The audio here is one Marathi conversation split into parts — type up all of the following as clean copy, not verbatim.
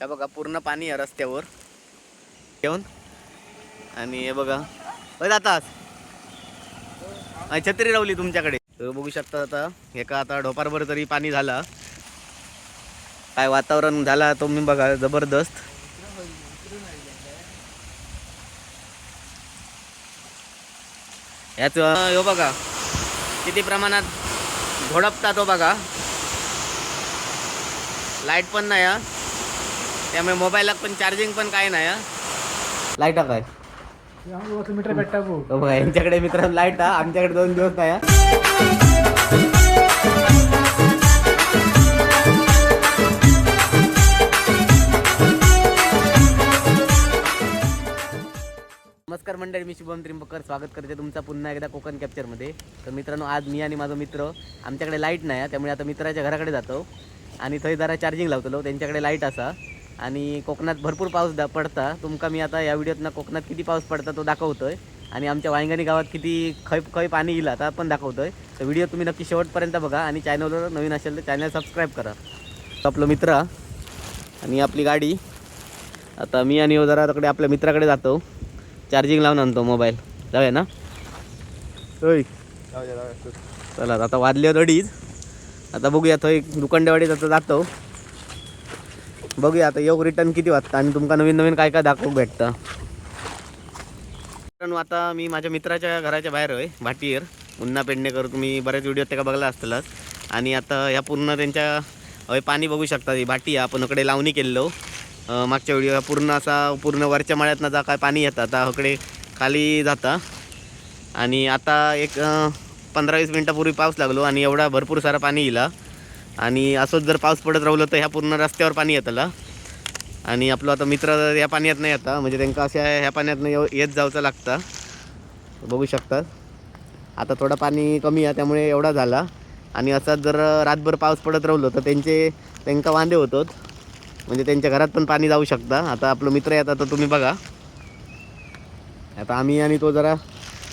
या बघा पूर्ण पाणी आहे रस्त्यावर येऊन. आणि हे बघा जातास छत्री रावली तुमच्याकडे बघू शकता. आता एका आता ढोपारभर तरी पाणी झाला. काय वातावरण झाला तुम्ही बघा जबरदस्त. याच हो बघा किती प्रमाणात झोडपता तो बघा. लाईट पण नाही त्यामुळे मोबाईलला पण चार्जिंग पण काय नाही. लाईट काय मीटर भेटता बघा यांच्याकडे मित्रांनो लाईट आमच्याकडे 2 दिवस नाही. नमस्कार मंडळी, मी शुभम त्रिंबकर स्वागत करते तुमचा पुन्हा एकदा कोकण कॅप्चरमध्ये. तर मित्रांनो आज मी आणि माझा मित्र आमच्याकडे लाईट नाही त्यामुळे आता मित्राच्या घराकडे जातो आणि थंय जरा चार्जिंग लावतलो. त्यांच्याकडे लाईट असा आणि कोकणात भरपूर पाऊस पडता. तुमका मी आता या व्हिडिओतनं कोकणात किती पाऊस पडता तो दाखवतोय आणि आमच्या वांगणी गावात किती खै पाणी येईल आता पण दाखवतोय. तर व्हिडिओ तुम्ही नक्की शेवटपर्यंत बघा आणि चॅनलवर नवीन असेल तर चॅनल सबस्क्राईब करा. आपलं मित्र आणि आपली गाडी. आता मी आणि जरा तिकडे आपल्या मित्राकडे जातो, चार्जिंग लावून आणतो मोबाईल. जाऊया ना होय. चला आता वाजले 2:30. आता बघूया थंय दुकानडेवाडीत आता जातो. बघूया आता योग रिटर्न किती वाजता आणि तुमका नवीन नवीन काय काय दाखवू भेटतं. आता मी माझ्या मित्राच्या घराच्या बाहेर आहे भाटीयर मुन्ना पेडणेकर. तुम्ही बऱ्याच व्हिडिओ त्या बघला असतलाच. आणि आता या पूर्ण त्यांच्या पाणी बघू शकता. ही भाटी आपण इकडे लावणी केलेलो मागच्या व्हिडिओ. पूर्ण वरच्या माळ्यातनं जा काय पाणी येतं आता इकडे खाली जाता. आणि आता एक 15-20 मिनटापूर्वी पाऊस लागलो आणि एवढा भरपूर सारा पाणी येईल. आणि असंच जर पाऊस पडत राहिलं तर ह्या पूर्ण रस्त्यावर पाणी येतला. आणि आपलं आता मित्र या पाण्यात नाही येता म्हणजे त्यांना अशा ह्या पाण्यातनं येत जावचं लागतं. बघू शकतात आता थोडं पाणी कमी आहे त्यामुळे एवढा झाला. आणि असाच जर रातभर पाऊस पडत राहिलो तर त्यांना वांदे होतात म्हणजे त्यांच्या घरात पण पाणी जाऊ शकता. आता आपलं मित्र येतात तर तुम्ही बघा. आता आम्ही आणि तो जरा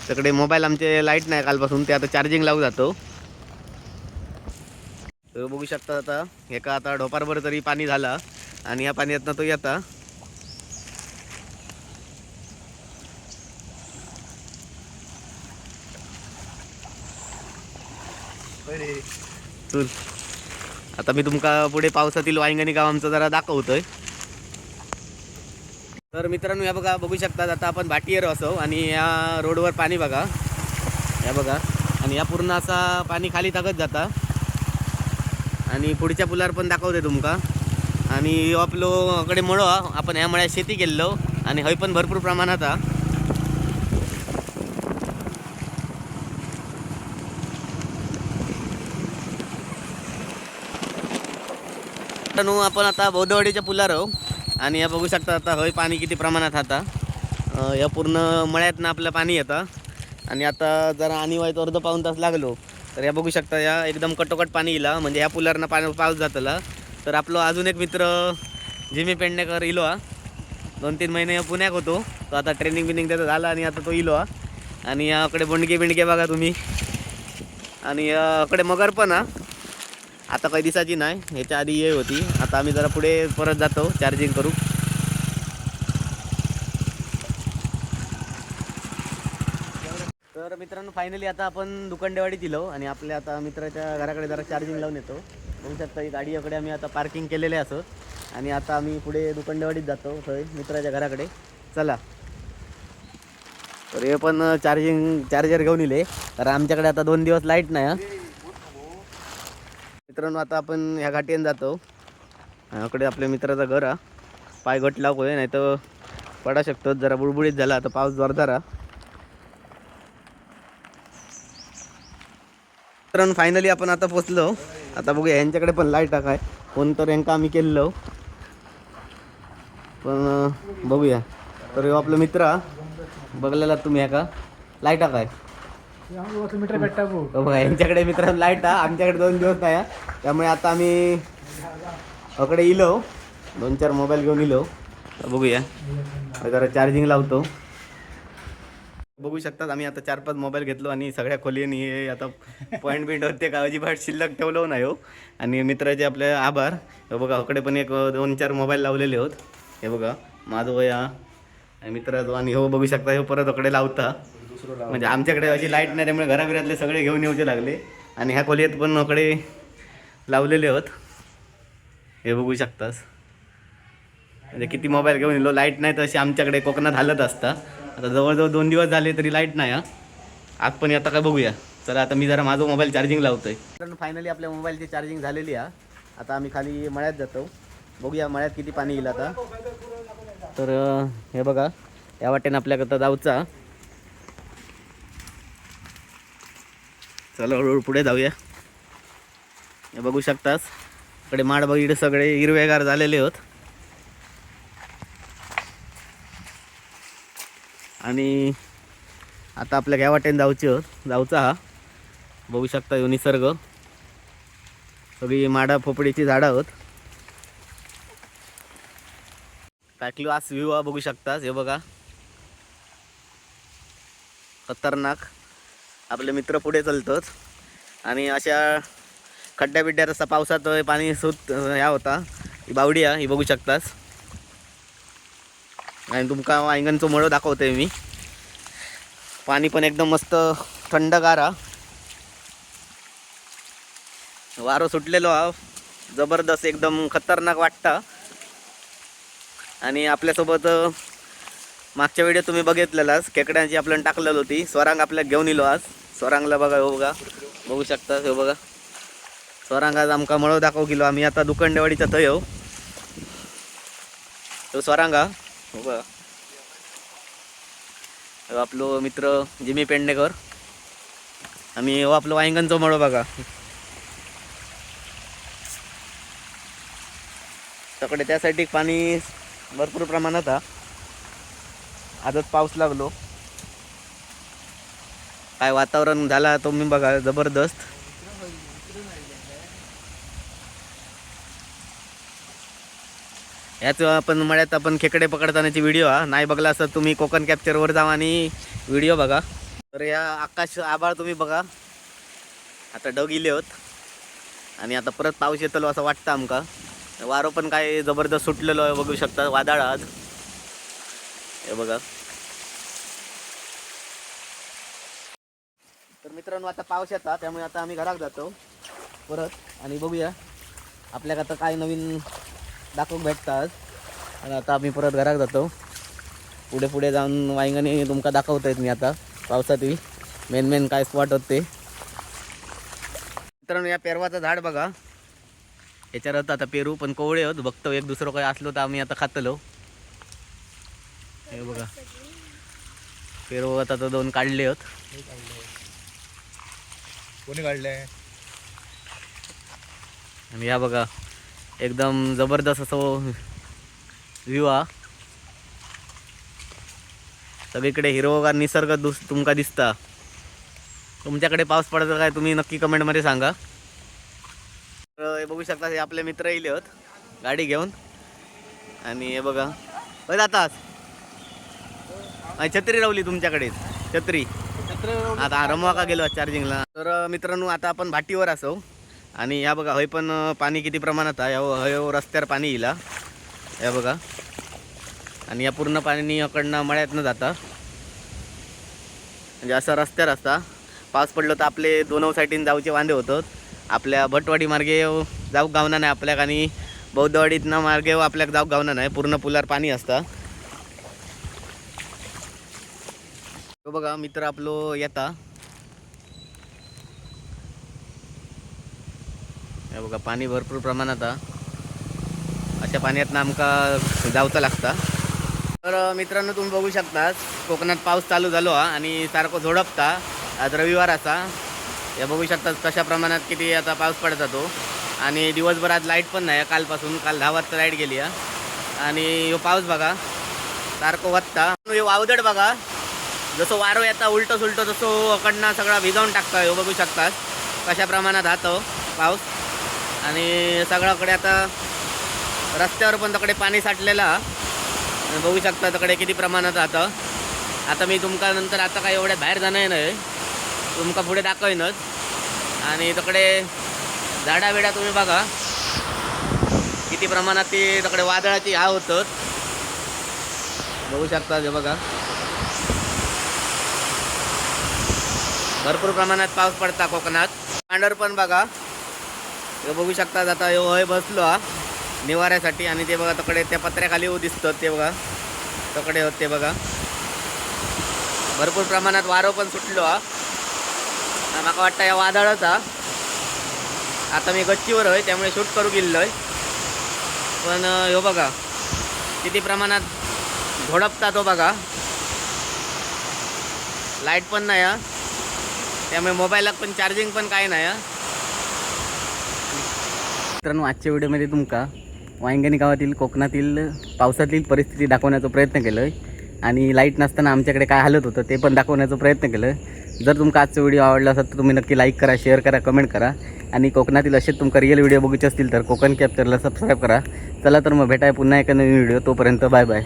तिकडे मोबाईल आमचे लाईट नाही कालपासून ते आता चार्जिंग लावू जातो. तर बघू शकता आता एका आता ढोपारभर तरी पाणी झाला आणि या पाण्यातनं तो येता. चल आता मी तुमका पुढे पावसातील वांगणी गाव आमचं जरा दाखवतोय. तर मित्रांनो या बघा बघू शकतात आता आपण भाटीयर असो आणि या रोडवर पाणी बघा. या बघा आणि या पूर्ण असा पाणी खाली टाकत जाता आणि पुढच्या पुलावर पण दाखवते तुमका. आणि आपलोकडे मळो आपण ह्या मळ्यात शेती केलेलो आणि हय पण भरपूर प्रमाणात आपण आता बौद्धवाडीच्या पुलावर आहो. आणि या बघू शकता आता हय पाणी किती प्रमाणात आता या पूर्ण मळ्यातनं आपलं पाणी येतं. आणि आता जरा आणि वाईट अर्ध पाऊण तास लागलो तर या बघू शकता या एकदम कटोकट पाणी येईल म्हणजे ह्या पुलावरनं पाऊस जातला. तर आपलं अजून एक मित्र जिमी पेडणेकर इलो 2-3 महिने पुण्यात होतो. तो आता ट्रेनिंग त्याचं झाला आणि आता तो इलो आणि याकडे बिंडके बघा तुम्ही. आणि याकडे मगर पण आता काही दिसायची नाही, ह्याच्या आधी ये होती. आता आम्ही जरा पुढे परत जातो चार्जिंग करू. तर मित्रांनो फायनली आता आपण दुकानडेवाडीत दिलो आणि आपल्या आता मित्राच्या घराकडे जरा चार्जिंग लावून येतो. बघू शकता ही गाडीकडे आम्ही आता पार्किंग केलेले असो आणि आता आम्ही पुढे दुकानडेवाडीत जातो थंय मित्राच्या घराकडे. चला तर हे पण चार्जर घेऊन इले कारण आमच्याकडे आता 2 दिवस लाईट नाही. मित्रांनो आता आपण ह्या घाटीने जातो. ह्याकडे आपल्या मित्राचं घर पाय घट लावतोय नाही तर पडा शकतो. जरा बुडबुडीत झाला आता पाऊस जोरदार. मित्रांनो फायनली आपण आता पोचलो. आता बघूया यांच्याकडे पण लाईट काय कोण तर यांका आम्ही केलेलो पण बघूया. तर आपलं मित्र बघलेला तुम्ही ह्या का लाईट काय मीटर भेटता बघा यांच्याकडे मित्रांनो लाईट आमच्याकडे 2 दिवस नाही त्यामुळे आता आम्ही इकडे इलो 2-4 मोबाईल घेऊन इलो. तर बघूया जरा चार्जिंग लावतो. बघू शकतात आम्ही आता 4-5 मोबाईल घेतलो आणि सगळ्या खोलीने हे आता पॉईंट बिंट होते का अजिबात शिल्लक ठेवलो नाही हो. आणि मित्राचे आपले आभार. हे बघा इकडे पण एक 2-4 मोबाईल लावलेले होत. हे बघा माझं वया आणि मित्राचो आणि हो बघू शकता हे परत इकडे लावता. म्हणजे आमच्याकडे अशी लाईट नाही त्यामुळे घराबिरातले सगळे घेऊन येऊचे लागले. आणि ह्या खोलीत पण इकडे लावलेले होत. हे बघू शकतास म्हणजे किती मोबाईल घेऊन येलो. लाईट नाही तशी आमच्याकडे कोकणात हालत असता. आता जवळजवळ 2 दिवस झाले तरी लाईट नाही हा. आज पण आता काय बघूया. चला आता मी जरा माझा मोबाईल चार्जिंग लावतोय. कारण फायनली आपल्या मोबाईलची चार्जिंग झालेली आहे. आता आम्ही खाली मळ्यात जातो. बघूया मळ्यात किती पाणी येईल आता. तर हे बघा या वाटेने आपल्याकडं जाऊचा. चला हळूहळू पुढे जाऊया. हे बघू शकतास इकडे माड बगीड सगळे हिरवेगार झालेले होत. आणि आता आपल्या घ्या वाटेने जाऊचा हा. बघू शकता यो निसर्ग सगळी माडा पोपडीची झाडं होत. काय क्लास व्ह्यू बघू शकतास. हे बघा खतरनाक. आपले मित्र पुढे चालतोच आणि अशा खड्ड्या बिड्ड्यात असा पावसात पाणी सुत ह्या होता. ही बावडी आहे ही बघू शकतास. आणि तुमका वांग्यांचो मळो दाखवतोय मी. पाणी पण एकदम मस्त थंडगार हा. वारो सुटलेलो हा जबरदस्त एकदम खतरनाक वाटता. आणि आपल्यासोबत मागच्या व्हिडिओ तुम्ही बघितलेलाच खेकड्यांची आपल्याला टाकलेली होती. स्वरांग आपल्याला घेऊन येलो आज. स्वरांगला बघा हो बघा बघू शकता हे बघा स्वरांग आज आमका मळो दाखव गेलो आम्ही. आता दुकंडेवाडीचा थंय हो तो स्वरांगा हो बघा. आपलो मित्र जिमी पेडणेकर आम्ही हो आपलं वांग्यांचो मळो बघा. तकडे त्यासाठी पाणी भरपूर प्रमाणात हा. आजच पाऊस लागलो. काय वातावरण झाला तुम्ही बघा जबरदस्त. याच आपण मळ्यात आपण खेकडे पकडतानाची व्हिडिओ हा नाही बघला असं तुम्ही कोकण कॅप्चरवर जावा आणि व्हिडिओ बघा. तर या आकाश आभाळ तुम्ही बघा आता ढग इले होत आणि आता परत पाऊस येतलो असं वाटतं आमका. वारो पण काय जबरदस्त सुटलेलो आहे बघू शकता वादळ आज. हे बघा तर मित्रांनो आता पाऊस येतात त्यामुळे आता आम्ही घरात जातो परत आणि बघूया आपल्याला आता काय नवीन दाखवून भेटतात. आणि आता आम्ही परत घरात जातो. पुढे पुढे जाऊन वांगणी तुमका दाखवता येत मी आता पावसातील मेन काय स्पॉट होते. मित्रांनो या पेरवाचं झाड बघा याच्यावर होतं आता पेरू पण कोवळे होत बघतो एक दुसरं काही असलो तर आम्ही आता खातलो. हे बघा पेरू आता तर 2 काढले होत. कोणी काढले आणि या बघा एकदम जबरदस्त असं व्ह्यू हा. सगळीकडे हिरवगार निसर्ग तुमका दिसता. तुमच्याकडे पाऊस पडतो काय तुम्ही नक्की कमेंटमध्ये सांगा. तर हे बघू शकता हे आपले मित्र येले होत गाडी घेऊन. आणि हे बघा होय जातास छत्री रावली तुमच्याकडे छत्री आता रमवा का गेलो चार्जिंगला. तर मित्रांनो आता आपण भाटीवर असो आणि या बघा हय पण पाणी किती प्रमाणात आहे. हय रस्त्यावर पाणी येईल या बघा. आणि या पूर्ण पाणी अकडनं मळ्यातनं जाता म्हणजे असं रस्त्यावर असता. पाऊस पडलो तर आपले 2 साईडीन जाऊचे वांदे होतात. आपल्या भटवाडी मार्गे जाऊ गावना नाही आपल्याक आणि बौद्धवाडीतनं मार्गे आपल्याक जाऊ गावना नाही. पूर्ण पुलावर पाणी असतं. बघा मित्र आपलो येता हे बघा पाणी भरपूर प्रमाणात अशा पाण्यातनं आमका जाऊचा लागता. तर मित्रांनो तुम्ही बघू शकता कोकणात पाऊस चालू झालो आणि सारखं झोडपता. आज रविवार असा हे बघू शकता कशा प्रमाणात किती आता पाऊस पडत जातो. आणि दिवसभर आज लाईट पण नाही कालपासून. काल 10 वाजता लाईट गेली आणि ह्यो पाऊस बघा सारखं वाजता. ह्यो वावदड बघा जसं वारो येता उलटं सुलटं तसं अकडनं सगळा भिजावून टाकता. ह्यो बघू शकतात कशा प्रमाणात राहतो पाऊस. आणि सगळ्याकडे आता रस्त्यावर पण तकडे पाणी साठलेलं बघू शकता तकडे किती प्रमाणात राहतं. आता मी तुमका नंतर आता काय एवढ्या बाहेर जाणार नाही, तुमका पुढे दाखवेनच. आणि तिकडे झाडा बिडा तुम्ही बघा किती प्रमाणात ती तिकडे वादळाची हा होतं, बघू शकता. हे बघा भरपूर प्रमाणात पाऊस पडता कोकणात. पांढर पण बघा हे बघू शकता. आता हे होय बसलो हा निवाऱ्यासाठी. आणि ते बघा तिकडे त्या पत्र्याखाली दिसतात ते बघा तिकडे होते बघा. भरपूर प्रमाणात वारं पण सुटलो हा. मला वाटतं या वादळच हा. आता मी गच्चीवर आहे त्यामुळे शूट करू गेलो आहे. पण हो बघा किती प्रमाणात झोडपता तो बघा. लाईट पण नाही हा, त्यामुळे मोबाईलात पण चार्जिंग पण काय नाही हा. मित्रांनो आजच्या व्हिडिओमध्ये तुमका वांगणी गावातील कोकणातील पावसातील परिस्थिती दाखवण्याचा प्रयत्न केलं आहे. आणि लाईट नसताना आमच्याकडे काय हालत होतं ते पण दाखवण्याचा प्रयत्न केलं. जर तुमका आजचा व्हिडिओ आवडला असेल तर तुम्ही नक्की लाईक करा, शेअर करा, कमेंट करा. आणि कोकणातील असेच तुमका रिअल व्हिडिओ बघायचे असतील तर कोकण कॅप्चरला सबस्क्राईब करा. चला तर मग भेटाय पुन्हा एका नवीन व्हिडिओ. तोपर्यंत बाय बाय.